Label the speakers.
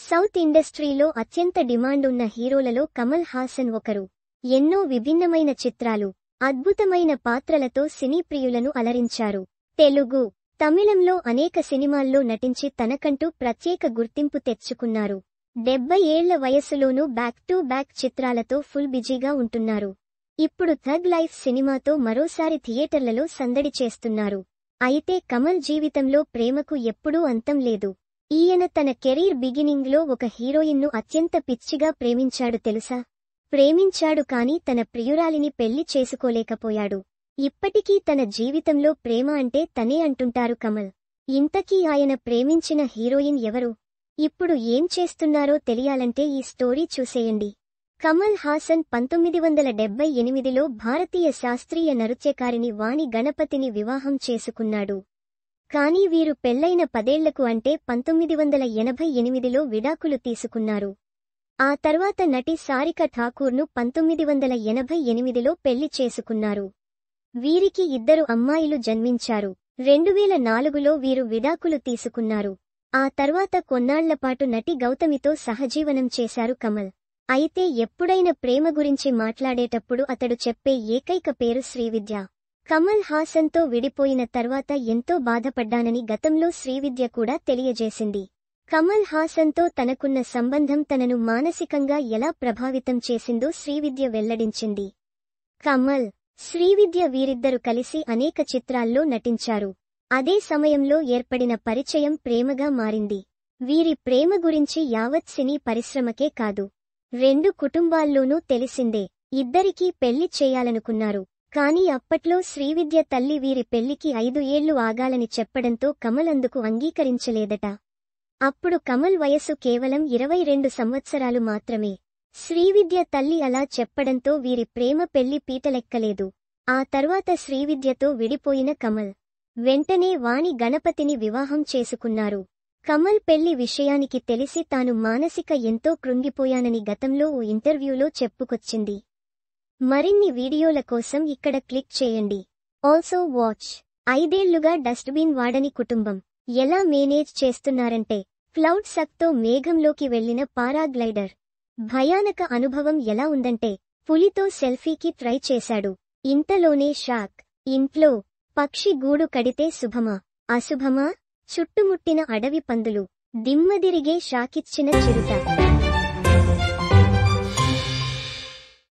Speaker 1: South ఇండస్ట్రీలో అత్యంత demand ఉన్న హీరోలలో కమల్ హాసన్ ఒకరు. ఎన్నో విభిన్నమైన చిత్రాలు, అద్భుతమైన పాత్రలతో సినీ ప్రియులను అలరించారు. తెలుగు, తమిళంలో అనేక సినిమాల్లో నటించి తనకంటూ ప్రత్యేక గుర్తింపు తెచ్చుకున్నారు. 70 ఏళ్ల వయస్సులోనూ బ్యాక్ టు బ్యాక్ చిత్రాలతో ఫుల్ బిజీగా ఉంటున్నారు. ఇప్పుడు థగ్ లైఫ్ సినిమాతో మరోసారి థియేటర్లలో సందడి చేస్తున్నారు. అయితే కమల్ జీవితంలో ప్రేమకు ఎప్పుడూ అంతం లేదు. ఈయన తన కెరీర్ బిగినింగ్లో ఒక హీరోయిన్ను అత్యంత పిచ్చిగా ప్రేమించాడు తెలుసా? ప్రేమించాడు కానీ తన ప్రియురాలిని పెళ్లి చేసుకోలేకపోయాడు. ఇప్పటికీ తన జీవితంలో ప్రేమ అంటే తనే అంటుంటారు కమల్. ఇంతకీ ఆయన ప్రేమించిన హీరోయిన్ ఎవరు? ఇప్పుడు ఏం చేస్తున్నారో తెలియాలంటే ఈ స్టోరీ చూసేయండి. కమల్ హాసన్ 1978లో భారతీయ శాస్త్రీయ నృత్యకారిణి వాణి గణపతిని వివాహం చేసుకున్నాడు. కానీ వీరు పెళ్లైన 10 ఏళ్లకు అంటే 1988లో విడాకులు తీసుకున్నారు. ఆ తర్వాత నటి సారిక ఠాకూర్ను 1988లో పెళ్లి చేసుకున్నారు. వీరికి 2 అమ్మాయిలు జన్మించారు. 2004లో వీరు విడాకులు తీసుకున్నారు. ఆ తర్వాత కొన్నాళ్లపాటు నటి గౌతమితో సహజీవనం చేశారు కమల్. అయితే ఎప్పుడైనా ప్రేమ గురించి మాట్లాడేటప్పుడు అతడు చెప్పే ఏకైక పేరు శ్రీవిద్య. కమల్ హాసన్తో విడిపోయిన తర్వాత ఎంతో బాధపడ్డానని గతంలో శ్రీవిద్య కూడా తెలియజేసింది. కమల్ హాసన్తో తనకున్న సంబంధం తనను మానసికంగా ఎలా ప్రభావితం చేసిందో శ్రీవిద్య వెల్లడించింది. కమల్, శ్రీవిద్య వీరిద్దరు కలిసి అనేక చిత్రాల్లో నటించారు. అదే సమయంలో ఏర్పడిన పరిచయం ప్రేమగా మారింది. వీరి ప్రేమ గురించి యావత్ సినీ పరిశ్రమకే కాదు, 2 కుటుంబాల్లోనూ తెలిసిందే. ఇద్దరికీ పెళ్లి చేయాలనుకున్నారు. కానీ అప్పట్లో శ్రీవిద్య తల్లి వీరి పెళ్లికి 5 ఏళ్లు ఆగాలని చెప్పడంతో కమల్ అందుకు అంగీకరించలేదట. అప్పుడు కమల్ వయసు కేవలం 22 సంవత్సరాలు మాత్రమే. శ్రీవిద్య తల్లి అలా చెప్పడంతో వీరి ప్రేమ పెళ్లి పీటలెక్కలేదు. ఆ తర్వాత శ్రీవిద్యతో విడిపోయిన కమల్ వెంటనే వాణి గణపతిని వివాహం చేసుకున్నారు. కమల్ పెళ్లి విషయానికి తెలిసి తాను మానసిక ఎంతో కృంగిపోయానని గతంలో ఓ ఇంటర్వ్యూలో చెప్పుకొచ్చింది. మరిన్ని వీడియోల కోసం ఇక్కడ క్లిక్ చేయండి. Also watch. 5 ఏళ్లుగా డస్ట్బిన్ వాడని కుటుంబం ఎలా మేనేజ్ చేస్తున్నారంటే, క్లౌడ్ సక్తో మేఘంలోకి వెళ్లిన పారాగ్లైడర్. భయానక అనుభవం ఎలా ఉందంటే, పులితో సెల్ఫీకి ట్రై చేశాడు. ఇంతలోనే షాక్. ఇంట్లో పక్షి గూడు కడితే శుభమా అశుభమా? చుట్టుముట్టిన అడవి పందులు. దిమ్మదిరిగే షాకిచ్చిన చిరుత.